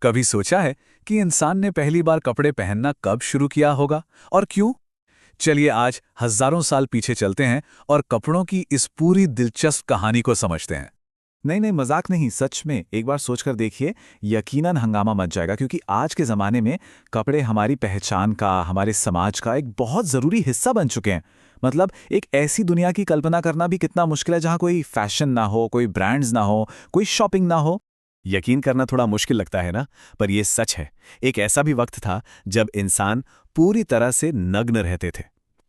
कभी सोचा है कि इंसान ने पहली बार कपड़े पहनना कब शुरू किया होगा और क्यों? चलिए आज हजारों साल पीछे चलते हैं और कपड़ों की इस पूरी दिलचस्प कहानी को समझते हैं। नहीं नहीं, मजाक नहीं, सच में एक बार सोचकर देखिए। यकीनन हंगामा मच जाएगा, क्योंकि आज के ज़माने में कपड़े हमारी पहचान का, हमारे समाज का एक बहुत ज़रूरी हिस्सा बन चुके हैं। मतलब एक ऐसी दुनिया की कल्पना करना भी कितना मुश्किल है जहाँ कोई फैशन ना हो, कोई ब्रांड्स ना हो, कोई शॉपिंग ना हो। यकीन करना थोड़ा मुश्किल लगता है ना, पर यह सच है। एक ऐसा भी वक्त था जब इंसान पूरी तरह से नग्न रहते थे।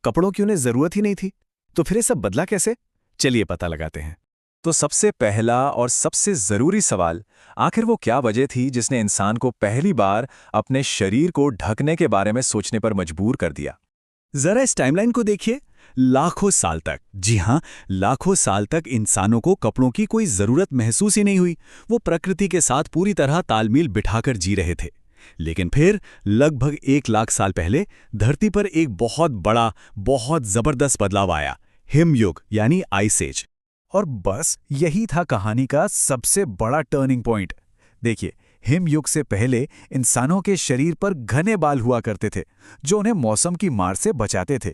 कपड़ों की उन्हें जरूरत ही नहीं थी। तो फिर ये सब बदला कैसे? चलिए पता लगाते हैं। तो सबसे पहला और सबसे ज़रूरी सवाल, आखिर वो क्या वजह थी जिसने इंसान को पहली बार अपने शरीर को ढकने के बारे में सोचने पर मजबूर कर दिया? जरा इस टाइमलाइन को देखिए। लाखों साल तक, जी हां, लाखों साल तक इंसानों को कपड़ों की कोई जरूरत महसूस ही नहीं हुई। वो प्रकृति के साथ पूरी तरह तालमेल बिठाकर जी रहे थे। लेकिन फिर लगभग 1 लाख साल पहले धरती पर एक बहुत बड़ा, बहुत जबरदस्त बदलाव आया। हिमयुग यानी आइस एज। और बस यही था कहानी का सबसे बड़ा टर्निंग पॉइंट। देखिए, हिमयुग से पहले इंसानों के शरीर पर घने बाल हुआ करते थे, जो उन्हें मौसम की मार से बचाते थे।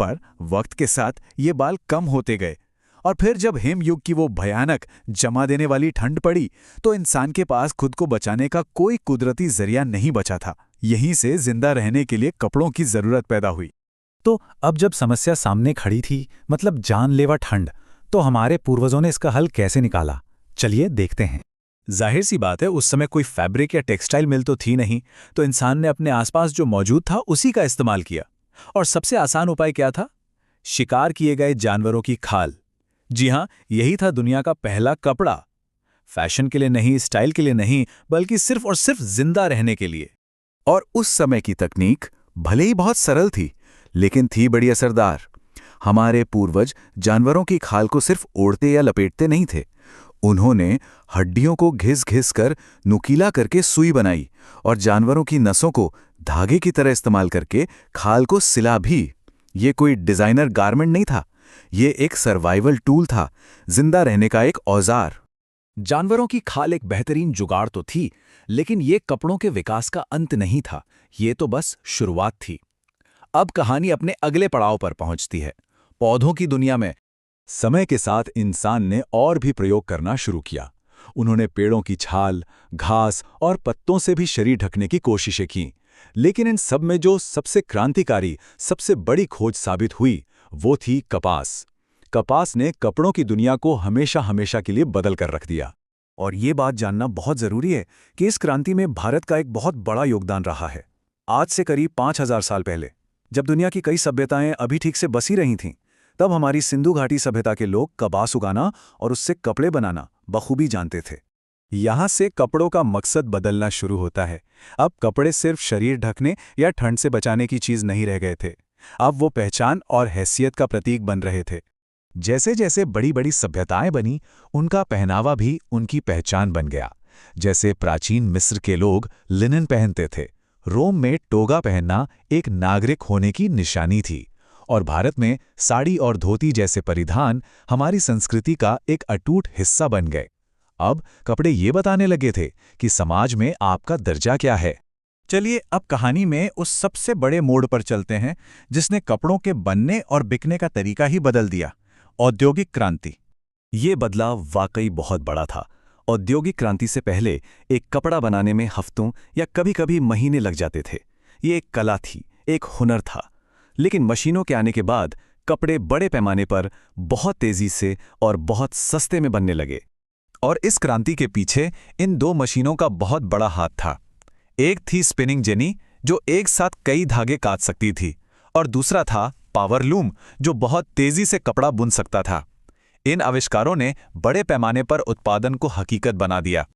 पर वक्त के साथ ये बाल कम होते गए, और फिर जब हिमयुग की वो भयानक जमा देने वाली ठंड पड़ी, तो इंसान के पास खुद को बचाने का कोई कुदरती जरिया नहीं बचा था। यहीं से जिंदा रहने के लिए कपड़ों की जरूरत पैदा हुई। तो अब जब समस्या सामने खड़ी थी, मतलब जानलेवा ठंड, तो हमारे पूर्वजों ने इसका हल कैसे निकाला? चलिए देखते हैं। जाहिर सी बात है, उस समय कोई फैब्रिक या टेक्सटाइल मिल तो थी नहीं, तो इंसान ने अपने आसपास जो मौजूद था उसी का इस्तेमाल किया। और सबसे आसान उपाय क्या था? शिकार किए गए जानवरों की खाल। जी हां, यही था दुनिया का पहला कपड़ा। फैशन के लिए नहीं, स्टाइल के लिए नहीं, बल्कि सिर्फ और सिर्फ जिंदा रहने के लिए। और उस समय की तकनीक भले ही बहुत सरल थी, लेकिन थी बड़ी असरदार। हमारे पूर्वज जानवरों की खाल को सिर्फ ओढ़ते या लपेटते नहीं थे। उन्होंने हड्डियों को घिस-घिस कर नुकीला करके सुई बनाई, और जानवरों की नसों को धागे की तरह इस्तेमाल करके खाल को सिला भी। ये कोई डिजाइनर गारमेंट नहीं था, ये एक सर्वाइवल टूल था, जिंदा रहने का एक औजार। जानवरों की खाल एक बेहतरीन जुगाड़ तो थी, लेकिन ये कपड़ों के विकास का अंत नहीं था। ये तो बस शुरुआत थी। अब कहानी अपने अगले पड़ाव पर पहुंचती है, पौधों की दुनिया में। समय के साथ इंसान ने और भी प्रयोग करना शुरू किया। उन्होंने पेड़ों की छाल, घास और पत्तों से भी शरीर ढकने की कोशिशें की। लेकिन इन सब में जो सबसे क्रांतिकारी, सबसे बड़ी खोज साबित हुई, वो थी कपास। कपास ने कपड़ों की दुनिया को हमेशा हमेशा के लिए बदल कर रख दिया। और ये बात जानना बहुत जरूरी है कि इस क्रांति में भारत का एक बहुत बड़ा योगदान रहा है। आज से करीब 5000 साल पहले, जब दुनिया की कई सभ्यताएं अभी ठीक से बसी रही थीं, तब हमारी सिंधु घाटी सभ्यता के लोग कपास उगाना और उससे कपड़े बनाना बखूबी जानते थे। यहाँ से कपड़ों का मकसद बदलना शुरू होता है। अब कपड़े सिर्फ शरीर ढकने या ठंड से बचाने की चीज नहीं रह गए थे। अब वो पहचान और हैसियत का प्रतीक बन रहे थे। जैसे जैसे बड़ी बड़ी सभ्यताएं बनी, उनका पहनावा भी उनकी पहचान बन गया। जैसे प्राचीन मिस्र के लोग लिनन पहनते थे, रोम में टोगा पहनना एक नागरिक होने की निशानी थी, और भारत में साड़ी और धोती जैसे परिधान हमारी संस्कृति का एक अटूट हिस्सा बन गए। अब कपड़े ये बताने लगे थे कि समाज में आपका दर्जा क्या है। चलिए अब कहानी में उस सबसे बड़े मोड़ पर चलते हैं जिसने कपड़ों के बनने और बिकने का तरीका ही बदल दिया, औद्योगिक क्रांति। ये बदलाव वाकई बहुत बड़ा था। औद्योगिक क्रांति से पहले एक कपड़ा बनाने में हफ्तों या कभी-कभी महीने लग जाते थे। ये एक कला थी, एक हुनर था। लेकिन मशीनों के आने के बाद कपड़े बड़े पैमाने पर, बहुत तेजी से और बहुत सस्ते में बनने लगे। और इस क्रांति के पीछे इन दो मशीनों का बहुत बड़ा हाथ था। एक थी स्पिनिंग जेनी, जो एक साथ कई धागे काट सकती थी, और दूसरा था पावर लूम, जो बहुत तेजी से कपड़ा बुन सकता था। इन आविष्कारों ने बड़े पैमाने पर उत्पादन को हकीकत बना दिया।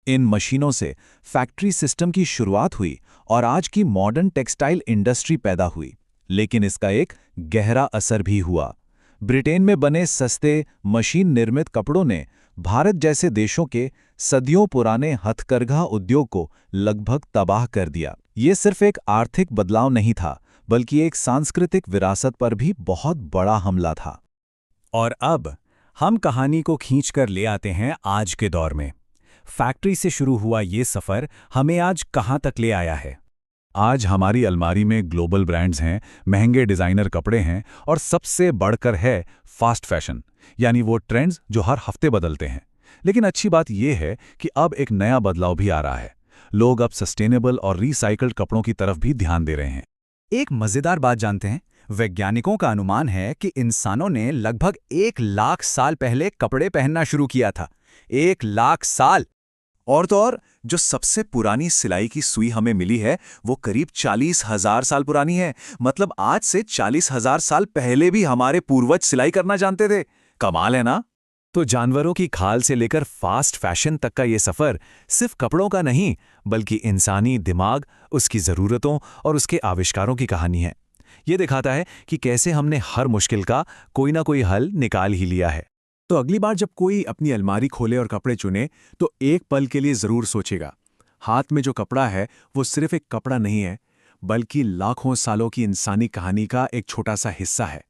इन मशीनों से फैक्ट्री सिस्टम की शुरुआत हुई और आज की मॉडर्न टेक्सटाइल इंडस्ट्री पैदा हुई। लेकिन इसका एक गहरा असर भी हुआ। ब्रिटेन में बने सस्ते मशीन निर्मित कपड़ों ने भारत जैसे देशों के सदियों पुराने हथकरघा उद्योग को लगभग तबाह कर दिया। ये सिर्फ एक आर्थिक बदलाव नहीं था, बल्कि एक सांस्कृतिक विरासत पर भी बहुत बड़ा हमला था। और अब हम कहानी को खींचकर ले आते हैं आज के दौर में। फैक्ट्री से शुरू हुआ ये सफ़र हमें आज कहाँ तक ले आया है? आज हमारी अलमारी में ग्लोबल ब्रांड्स हैं, महंगे डिज़ाइनर कपड़े हैं और सबसे बढ़कर है फास्ट फैशन, यानी वो ट्रेंड्स जो हर हफ्ते बदलते हैं। लेकिन अच्छी बात यह है कि अब एक नया बदलाव भी आ रहा है। लोग अब सस्टेनेबल और रिसाइकल्ड कपड़ों की तरफ भी ध्यान दे रहे हैं। एक मज़ेदार बात जानते हैं? वैज्ञानिकों का अनुमान है कि इंसानों ने लगभग 1 लाख साल पहले कपड़े पहनना शुरू किया था। 1 लाख साल! और तो और, जो सबसे पुरानी सिलाई की सुई हमें मिली है वो करीब 40,000 साल पुरानी है। मतलब आज से 40,000 साल पहले भी हमारे पूर्वज सिलाई करना जानते थे। कमाल है ना? तो जानवरों की खाल से लेकर फास्ट फैशन तक का ये सफ़र सिर्फ कपड़ों का नहीं, बल्कि इंसानी दिमाग, उसकी ज़रूरतों और उसके आविष्कारों की कहानी है। ये दिखाता है कि कैसे हमने हर मुश्किल का कोई ना कोई हल निकाल ही लिया है। तो अगली बार जब कोई अपनी अलमारी खोले और कपड़े चुने तो एक पल के लिए ज़रूर सोचेगा, हाथ में जो कपड़ा है वो सिर्फ एक कपड़ा नहीं है, बल्कि लाखों सालों की इंसानी कहानी का एक छोटा सा हिस्सा है।